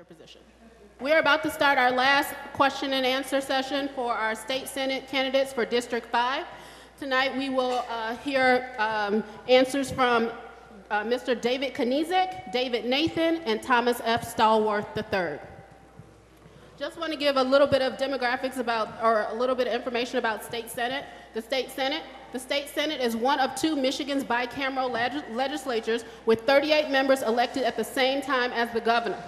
your position. We are about to start our last question and answer session for our state senate candidates for District 5. Tonight we will hear answers from Mr. David Kniezek, David Nathan, and Thomas F. Stallworth III. Just want to give a little bit of demographics or a little bit of information about state senate. The state senate is one of two Michigan's bicameral legislatures with 38 members elected at the same time as the governor.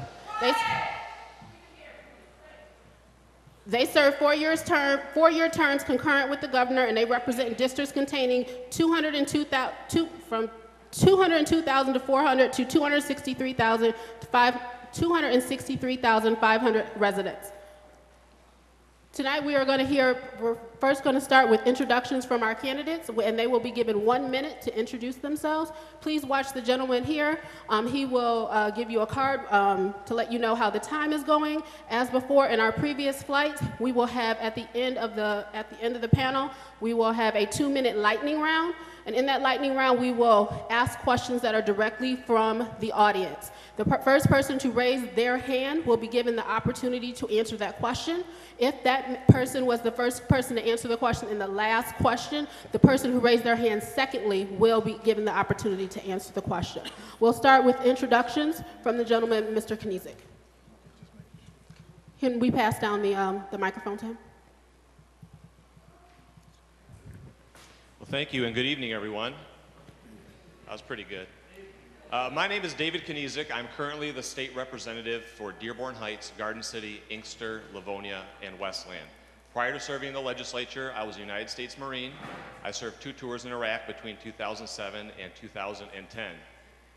They serve four-year terms concurrent with the governor, and they represent districts containing 202,000 to 400 to 263,500 residents. Tonight we're first going to start with introductions from our candidates, and they will be given 1 minute to introduce themselves. Please watch the gentleman here. He will give you a card to let you know how the time is going. As before in our previous flight, we will have at the end of the panel, we will have a 2-minute lightning round. And in that lightning round, we will ask questions that are directly from the audience. The first person to raise their hand will be given the opportunity to answer that question. If that person was the first person to answer the question in the last question, the person who raised their hand secondly will be given the opportunity to answer the question. We'll start with introductions from the gentleman, Mr. Kniezek. Can we pass down the microphone to him? Well, thank you, and good evening, everyone. That was pretty good. My name is David Kniezek. I'm currently the state representative for Dearborn Heights, Garden City, Inkster, Livonia, and Westland. Prior to serving in the legislature, I was a United States Marine. I served 2 tours in Iraq between 2007 and 2010.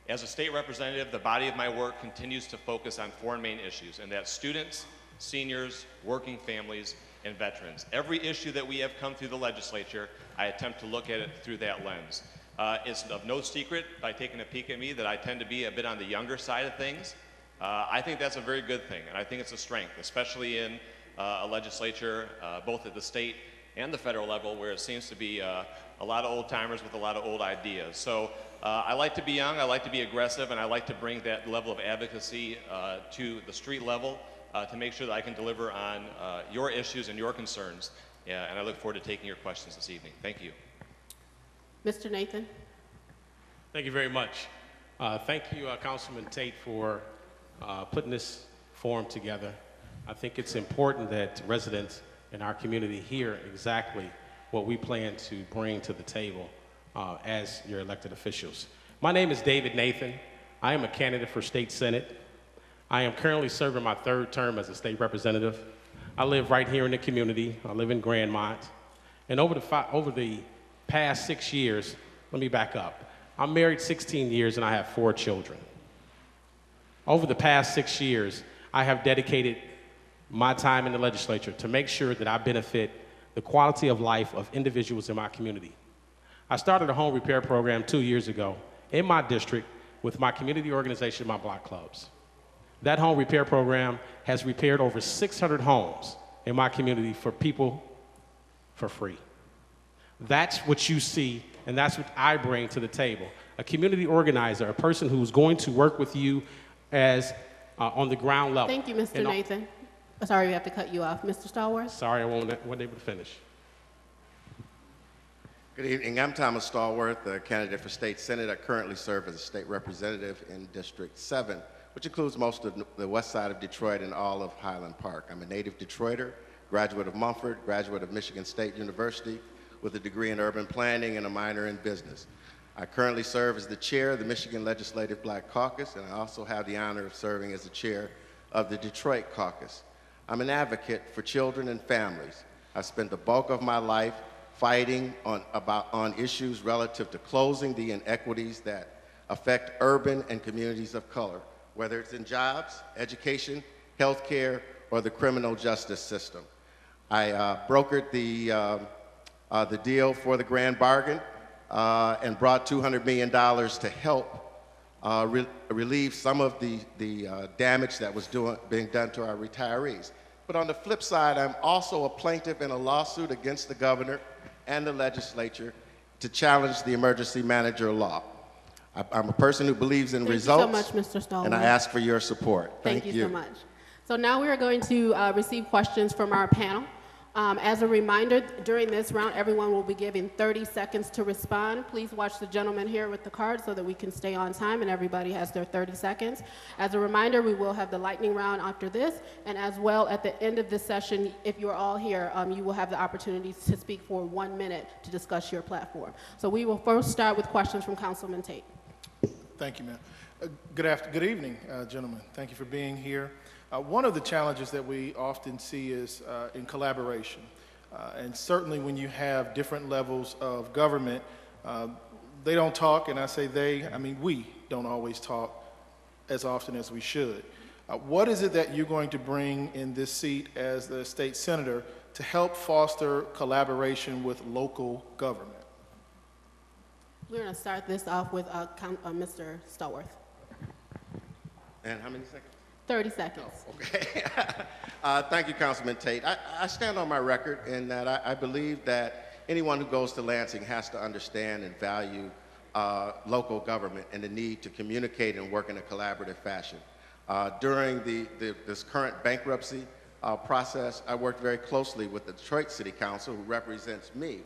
As a state representative, the body of my work continues to focus on 4 main issues, and that's students, seniors, working families, and veterans. Every issue that we have come through the legislature, I attempt to look at it through that lens. It's of no secret, by taking a peek at me, that I tend to be a bit on the younger side of things. I think that's a very good thing, and I think it's a strength, especially in a legislature, both at the state and the federal level, where it seems to be a lot of old timers with a lot of old ideas. So I like to be young, I like to be aggressive, and I like to bring that level of advocacy to the street level to make sure that I can deliver on your issues and your concerns. And I look forward to taking your questions this evening. Thank you. Mr. Nathan. Thank you very much. Thank you, Councilman Tate, for putting this forum together. I think it's important that residents in our community hear exactly what we plan to bring to the table as your elected officials. My name is David Nathan. I am a candidate for state senate. I am currently serving my 3rd term as a state representative. I live right here in the community. I live in Grandmont. And over the past 6 years, let me back up. I'm married 16 years and I have 4 children. Over the past 6 years, I have dedicated my time in the legislature to make sure that I benefit the quality of life of individuals in my community. I started a home repair program 2 years ago in my district with my community organization, my block clubs. That home repair program has repaired over 600 homes in my community for people for free. That's what you see, and that's what I bring to the table. A community organizer, a person who's going to work with you as on the ground level. Thank you, Mr. Nathan. Sorry, we have to cut you off. Mr. Stallworth? Sorry, I wasn't able to finish. Good evening. I'm Thomas Stallworth, a candidate for state senate. I currently serve as a state representative in District 7, which includes most of the west side of Detroit and all of Highland Park. I'm a native Detroiter, graduate of Mumford, graduate of Michigan State University, with a degree in urban planning and a minor in business. I currently serve as the chair of the Michigan Legislative Black Caucus, and I also have the honor of serving as the chair of the Detroit Caucus. I'm an advocate for children and families. I spent the bulk of my life fighting on issues relative to closing the inequities that affect urban and communities of color, whether it's in jobs, education, healthcare, or the criminal justice system. I brokered the deal for the grand bargain and brought $200 million to help relieve some of the damage that was being done to our retirees. But on the flip side, I'm also a plaintiff in a lawsuit against the governor and the legislature to challenge the emergency manager law. I'm a person who believes in Thank results. you so much, Mr. Stallworth. And I ask for your support. Thank you so much. So now we are going to receive questions from our panel. As a reminder, during this round, everyone will be given 30 seconds to respond. Please watch the gentleman here with the card so that we can stay on time and everybody has their 30 seconds. As a reminder, we will have the lightning round after this, and as well at the end of this session, if you're all here, you will have the opportunity to speak for 1 minute to discuss your platform. So we will first start with questions from Councilman Tate. Thank you, ma'am. Good evening, gentlemen. Thank you for being here. One of the challenges that we often see is in collaboration. And certainly when you have different levels of government, they don't talk, and I say they, I mean we don't always talk as often as we should. What is it that you're going to bring in this seat as the state senator to help foster collaboration with local government? We're going to start this off with Mr. Stallworth. And how many seconds? 30 seconds. Oh, okay. Thank you, Councilman Tate. I stand on my record in that I believe that anyone who goes to Lansing has to understand and value local government and the need to communicate and work in a collaborative fashion. During this current bankruptcy process, I worked very closely with the Detroit City Council, who represents me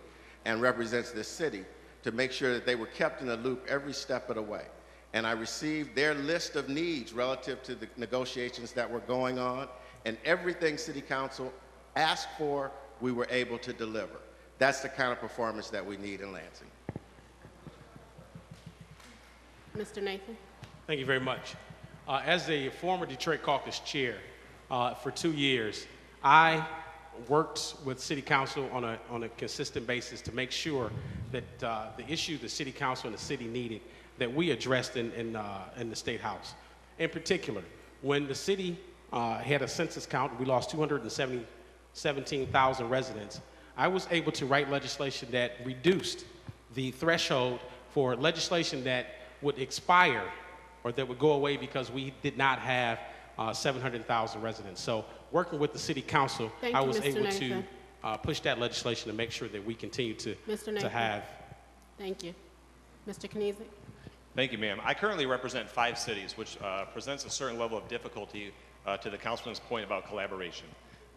and represents this city, to make sure that they were kept in the loop every step of the way. And I received their list of needs relative to the negotiations that were going on, and everything City Council asked for, we were able to deliver. That's the kind of performance that we need in Lansing. Mr. Nathan. Thank you very much. As a former Detroit Caucus chair for 2 years, I worked with City Council on a consistent basis to make sure that the issue the City Council and the city needed that we addressed in the State House. In particular, when the city had a census count, we lost 217,000 residents, I was able to write legislation that reduced the threshold for legislation that would expire or that would go away because we did not have 700,000 residents. So working with the City Council, I was able to push that legislation to make sure that we continue to have. Thank you. Mr. Kniezek. Thank you, ma'am. I currently represent 5 cities, which presents a certain level of difficulty to the councilman's point about collaboration.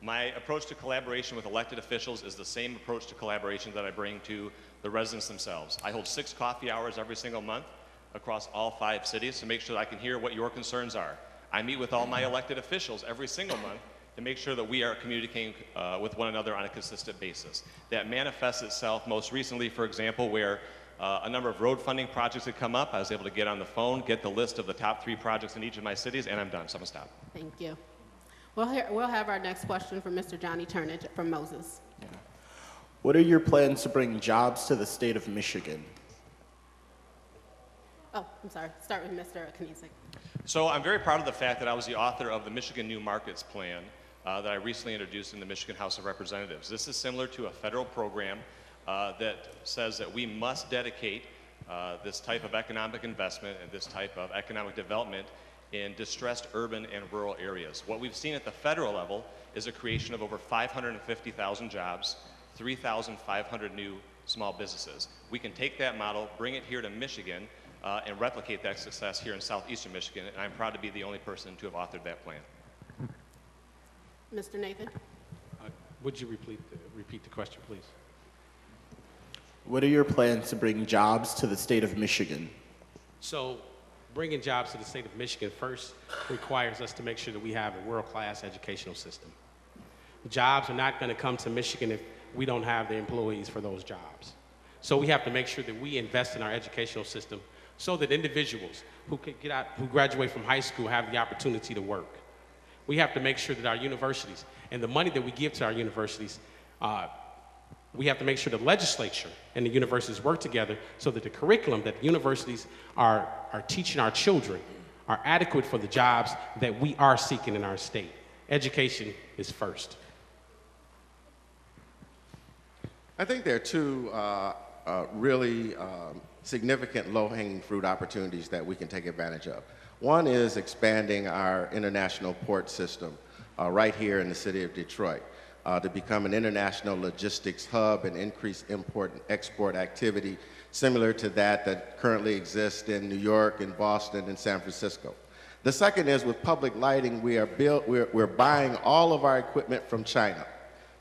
My approach to collaboration with elected officials is the same approach to collaboration that I bring to the residents themselves. I hold 6 coffee hours every single month across all 5 cities to make sure that I can hear what your concerns are. I meet with all my elected officials every single month to make sure that we are communicating with one another on a consistent basis. That manifests itself most recently, for example, where a number of road funding projects had come up. I was able to get on the phone, get the list of the top 3 projects in each of my cities, and I'm done, so I'm gonna stop. Thank you. We'll have our next question from Mr. Johnny Turnage from Moses. Yeah. What are your plans to bring jobs to the state of Michigan? Oh, I'm sorry. Start with Mr. Kniezek. So I'm very proud of the fact that I was the author of the Michigan New Markets Plan that I recently introduced in the Michigan House of Representatives. This is similar to a federal program that says that we must dedicate this type of economic investment and this type of economic development in distressed urban and rural areas. What we've seen at the federal level is a creation of over 550,000 jobs, 3,500 new small businesses. We can take that model, bring it here to Michigan, and replicate that success here in southeastern Michigan, and I'm proud to be the only person to have authored that plan. Mr. Nathan. Would you repeat the question, please? What are your plans to bring jobs to the state of Michigan? So bringing jobs to the state of Michigan first requires us to make sure that we have a world-class educational system. Jobs are not going to come to Michigan if we don't have the employees for those jobs. So we have to make sure that we invest in our educational system so that individuals who graduate from high school have the opportunity to work. We have to make sure that our universities and the money that we give to our universities, we have to make sure the legislature and the universities work together so that the curriculum that the universities are teaching our children are adequate for the jobs that we are seeking in our state. Education is first. I think there are 2 really significant low-hanging fruit opportunities that we can take advantage of. One is expanding our international port system right here in the city of Detroit to become an international logistics hub and increase import and export activity similar to that currently exists in New York and Boston and San Francisco. The second is with public lighting, we're buying all of our equipment from China.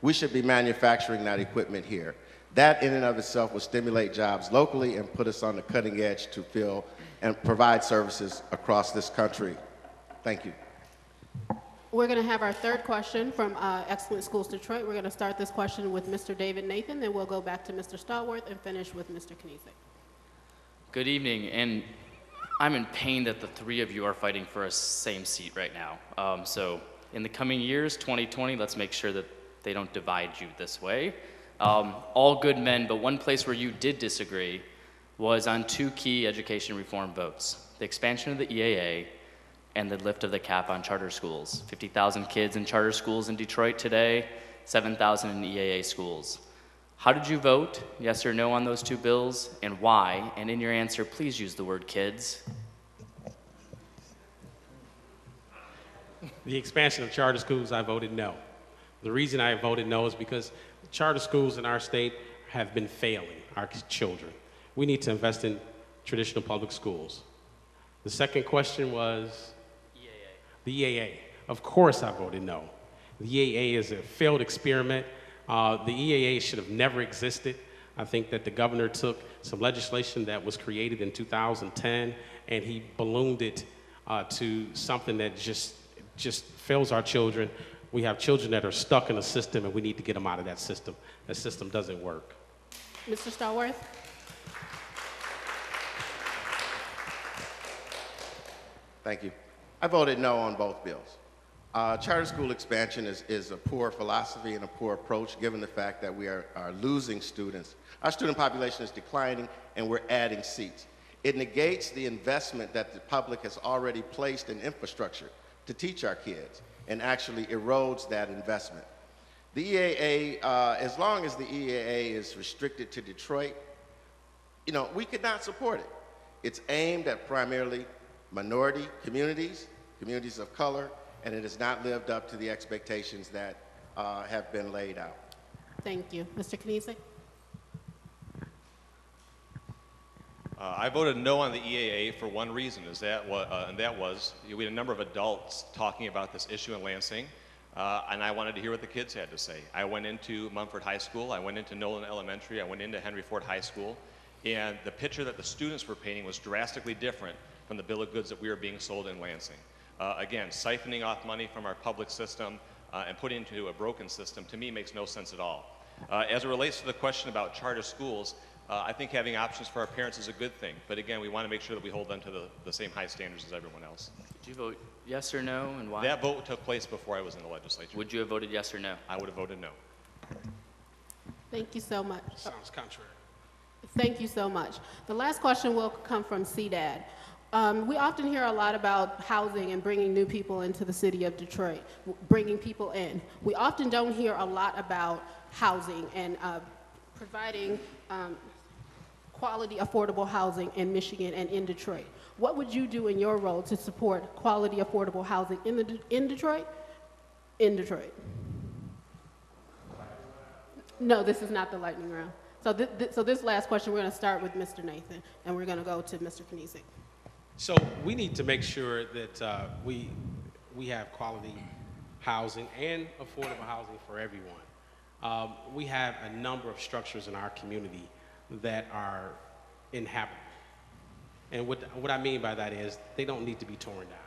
We should be manufacturing that equipment here. That in and of itself will stimulate jobs locally and put us on the cutting edge to fill and provide services across this country. Thank you. We're going to have our third question from Excellent Schools Detroit. We're going to start this question with Mr. David Nathan, then we'll go back to Mr. Stallworth and finish with Mr. Kniezek. Good evening, and I'm in pain that the three of you are fighting for a same seat right now. So in the coming years, 2020, let's make sure that they don't divide you this way. All good men, but one place where you did disagree was on two key education reform votes: the expansion of the EAA and the lift of the cap on charter schools. 50,000 kids in charter schools in Detroit today, 7,000 in EAA schools. How did you vote, yes or no, on those two bills, and why? And in your answer, please use the word kids. The expansion of charter schools, I voted no. The reason I voted no is because charter schools in our state have been failing our children. We need to invest in traditional public schools. The second question was? EAA. The EAA. Of course I voted no. The EAA is a failed experiment. The EAA should have never existed. I think that the governor took some legislation that was created in 2010 and he ballooned it to something that just fails our children. We have children that are stuck in a system and we need to get them out of that system. That system doesn't work. Mr. Stallworth? Thank you. I voted no on both bills. Charter school expansion is a poor philosophy and a poor approach given the fact that we are losing students. Our student population is declining and we're adding seats. It negates the investment that the public has already placed in infrastructure to teach our kids and actually erodes that investment. The EAA, as long as the EAA is restricted to Detroit, we could not support it. It's aimed at primarily minority communities, communities of color, and it has not lived up to the expectations that have been laid out. Thank you. Mr. Kniezek? I voted no on the EAA for one reason, and that was we had a number of adults talking about this issue in Lansing, and I wanted to hear what the kids had to say. I went into Mumford High School, I went into Nolan Elementary, I went into Henry Ford High School, and the picture that the students were painting was drastically different from the bill of goods that we were being sold in Lansing. Again, siphoning off money from our public system and putting it into a broken system, to me, makes no sense at all. As it relates to the question about charter schools, I think having options for our parents is a good thing, but again, we want to make sure that we hold them to the same high standards as everyone else. Did you vote yes or no, and why? That vote took place before I was in the legislature. Would you have voted yes or no? I would have voted no. Thank you so much. Sounds contrary. Thank you so much. The last question will come from CDAD. We often hear a lot about housing and bringing new people into the city of Detroit, bringing people in. We often don't hear a lot about housing and providing quality, affordable housing in Michigan and in Detroit. What would you do in your role to support quality, affordable housing in Detroit? In Detroit. No, this is not the lightning round. So, so this last question, we're going to start with Mr. Nathan, and we're going to go to Mr. Kniezek. So we need to make sure that we have quality housing and affordable housing for everyone. We have a number of structures in our community that are inhabitable. And what I mean by that is they don't need to be torn down.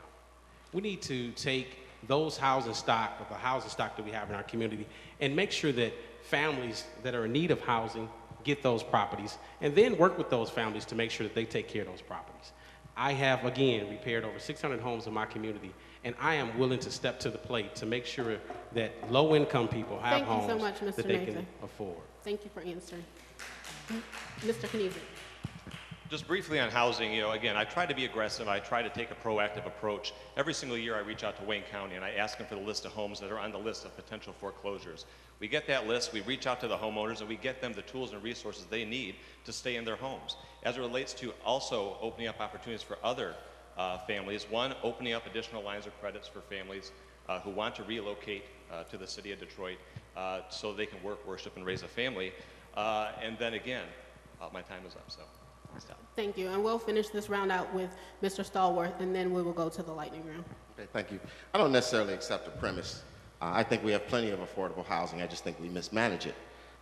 We need to take those housing stock, or the housing stock that we have in our community, and make sure that families that are in need of housing get those properties, and then work with those families to make sure that they take care of those properties. I have, again, repaired over 600 homes in my community, and I am willing to step to the plate to make sure that low-income people have homes so much, Mr. that they Nathan. can afford. Thank you for answering. Mr. Kniezek. Just briefly on housing, again, I try to be aggressive. I try to take a proactive approach. Every single year I reach out to Wayne County and I ask them for the list of homes that are on the list of potential foreclosures. We get that list, we reach out to the homeowners, and we get them the tools and resources they need to stay in their homes. As it relates to also opening up opportunities for other families, one, opening up additional lines of credits for families who want to relocate to the city of Detroit so they can work, worship, and raise a family. And then again, my time is up, so stop. Thank you, and we'll finish this round out with Mr. Stallworth, and then we will go to the lightning round. Okay, thank you. I don't necessarily accept the premise. I think we have plenty of affordable housing. I just think we mismanage it,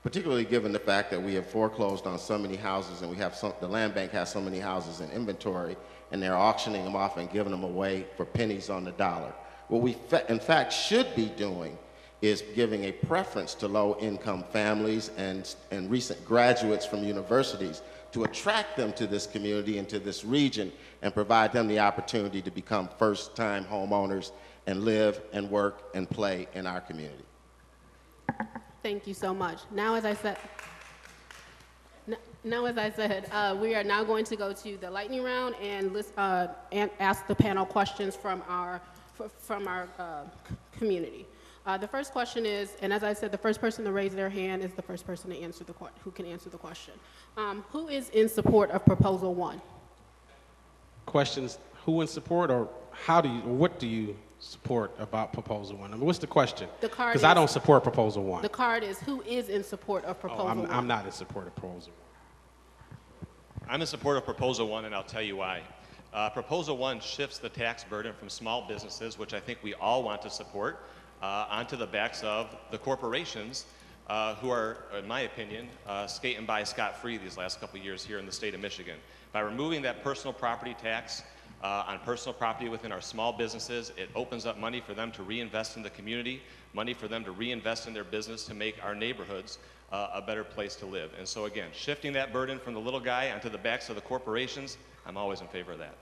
particularly given the fact that we have foreclosed on so many houses and we have the land bank has so many houses in inventory and they're auctioning them off and giving them away for pennies on the dollar. What we in fact should be doing is giving a preference to low-income families and recent graduates from universities to attract them to this community and to this region and provide them the opportunity to become first-time homeowners and live and work and play in our community. Thank you so much. Now, as I said, we are now going to go to the lightning round and ask the panel questions from our community. The first question is, and as I said, the first person to raise their hand is the first person to answer who can answer the question. Who is in support of Proposal 1? Questions, who in support, or what do you support about Proposal 1? I mean, what's the question? The card Because is, I don't support Proposal 1. the card is, who is in support of Proposal 1? I'm not in support of Proposal 1. I'm in support of Proposal 1, and I'll tell you why. Proposal 1 shifts the tax burden from small businesses, which I think we all want to support, onto the backs of the corporations who are, in my opinion, skating by scot-free these last couple of years here in the state of Michigan. By removing that personal property tax on personal property within our small businesses, it opens up money for them to reinvest in the community, money for them to reinvest in their business to make our neighborhoods a better place to live. And so again, shifting that burden from the little guy onto the backs of the corporations, I'm always in favor of that.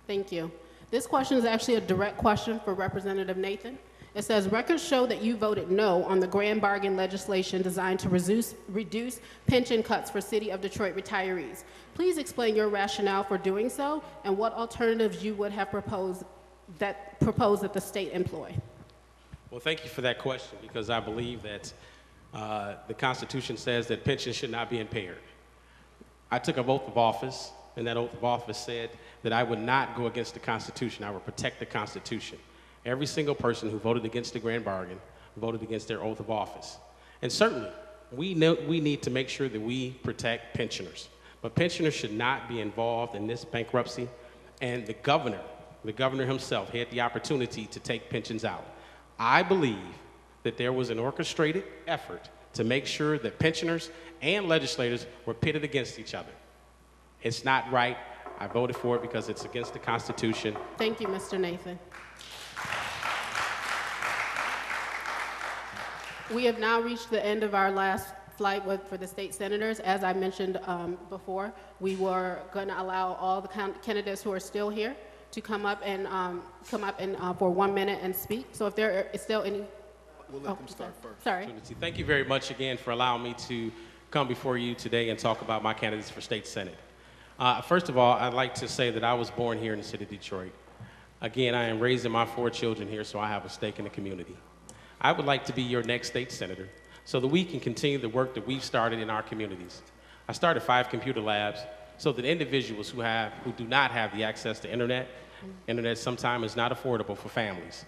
Thank you. This question is actually a direct question for Representative Nathan. It says, records show that you voted no on the grand bargain legislation designed to reduce pension cuts for City of Detroit retirees. Please explain your rationale for doing so and what alternatives you would have proposed that the state employ. Well, thank you for that question, because I believe that the Constitution says that pensions should not be impaired. I took an oath of office, and that oath of office said that I would not go against the Constitution. I would protect the Constitution. Every single person who voted against the grand bargain voted against their oath of office. And certainly, we need to make sure that we protect pensioners. But pensioners should not be involved in this bankruptcy. And the governor himself had the opportunity to take pensions out. I believe that there was an orchestrated effort to make sure that pensioners and legislators were pitted against each other. It's not right. I voted for it because it's against the Constitution. Thank you, Mr. Nathan. We have now reached the end of our last flight for the state senators. As I mentioned before, we were going to allow all the candidates who are still here to come up and for 1 minute and speak. So if there is still any... We'll let them start first. Sorry. Thank you very much again for allowing me to come before you today and talk about my candidates for state senate. First of all, I'd like to say that I was born here in the city of Detroit. Again, I am raising my 4 children here, so I have a stake in the community. I would like to be your next state senator so that we can continue the work that we've started in our communities. I started 5 computer labs so that individuals who do not have the access to internet sometimes is not affordable for families.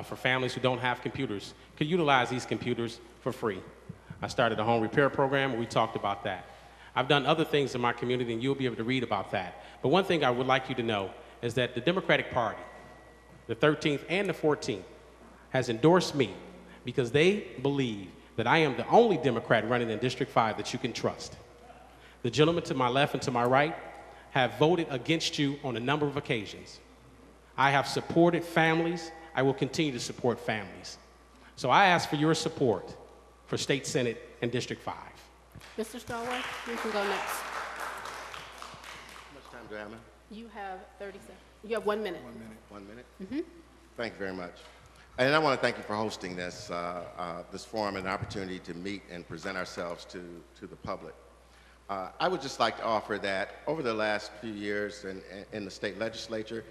For families who don't have computers, could utilize these computers for free. I started a home repair program, and we talked about that. I've done other things in my community, and you'll be able to read about that. But one thing I would like you to know is that the Democratic Party, the 13th and the 14th, has endorsed me because they believe that I am the only Democrat running in District 5 that you can trust. The gentlemen to my left and to my right have voted against you on a number of occasions. I have supported families. I will continue to support families. So I ask for your support for State Senate and District 5. Mr. Stallworth, you can go next. How much time do I have, ma'am? You have 30 seconds. You have 1 minute. 1 minute. 1 minute? Mm-hmm. Thank you very much. And I want to thank you for hosting this forum and opportunity to meet and present ourselves to the public. I would just like to offer that over the last few years in the state legislature,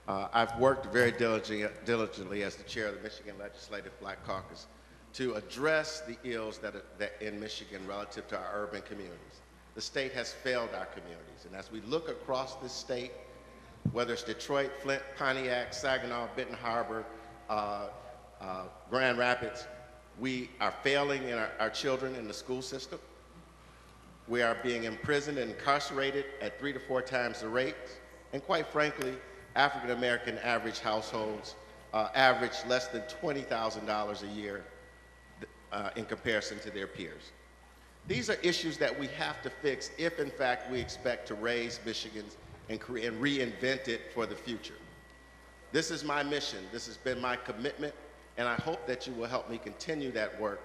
I've worked very diligently as the chair of the Michigan Legislative Black Caucus to address the ills that in Michigan relative to our urban communities. The state has failed our communities, and as we look across this state, whether it's Detroit, Flint, Pontiac, Saginaw, Benton Harbor, Grand Rapids, we are failing in our children in the school system. We are being imprisoned and incarcerated at 3 to 4 times the rate. And quite frankly, African American average households average less than $20,000 a year in comparison to their peers. These are issues that we have to fix if, in fact, we expect to raise Michigan and reinvent it for the future. This is my mission. This has been my commitment, and I hope that you will help me continue that work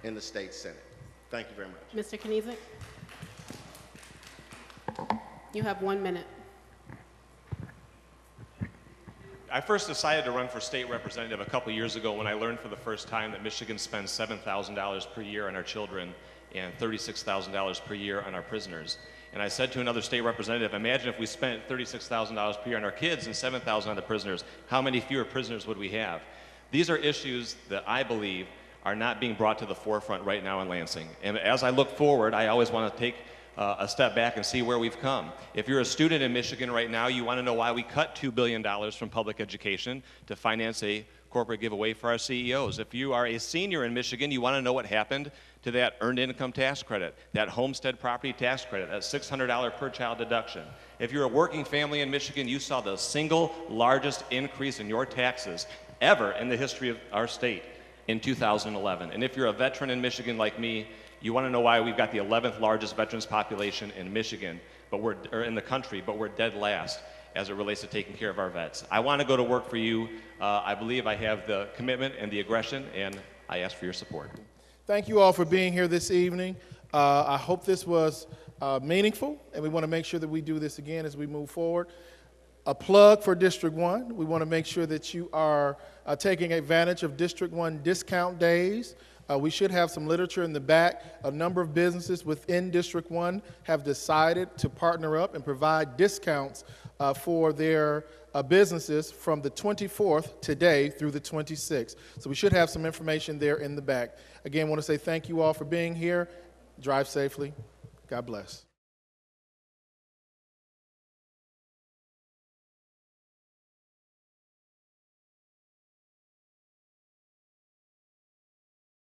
in the state Senate. Thank you very much. Mr. Kniezek? You have 1 minute. I first decided to run for state representative a couple years ago when I learned for the first time that Michigan spends $7,000 per year on our children and $36,000 per year on our prisoners. And I said to another state representative, imagine if we spent $36,000 per year on our kids and $7,000 on the prisoners, how many fewer prisoners would we have? These are issues that I believe are not being brought to the forefront right now in Lansing. And as I look forward, I always want to take a step back and see where we've come. If you're a student in Michigan right now, you want to know why we cut $2 billion from public education to finance a corporate giveaway for our CEOs. If you are a senior in Michigan, you want to know what happened to that earned income tax credit, that homestead property tax credit, that $600 per child deduction. If you're a working family in Michigan, you saw the single largest increase in your taxes ever in the history of our state in 2011. And if you're a veteran in Michigan like me, you want to know why we've got the 11th largest veterans population in Michigan, or in the country, but we're dead last as it relates to taking care of our vets. I want to go to work for you. I believe I have the commitment and the aggression, and I ask for your support. Thank you all for being here this evening. I hope this was meaningful, and we want to make sure that we do this again as we move forward. A plug for District 1. We want to make sure that you are taking advantage of District 1 discount days. We should have some literature in the back. A number of businesses within District 1 have decided to partner up and provide discounts for their businesses from the 24th today through the 26th. So we should have some information there in the back. Again, I want to say thank you all for being here. Drive safely. God bless.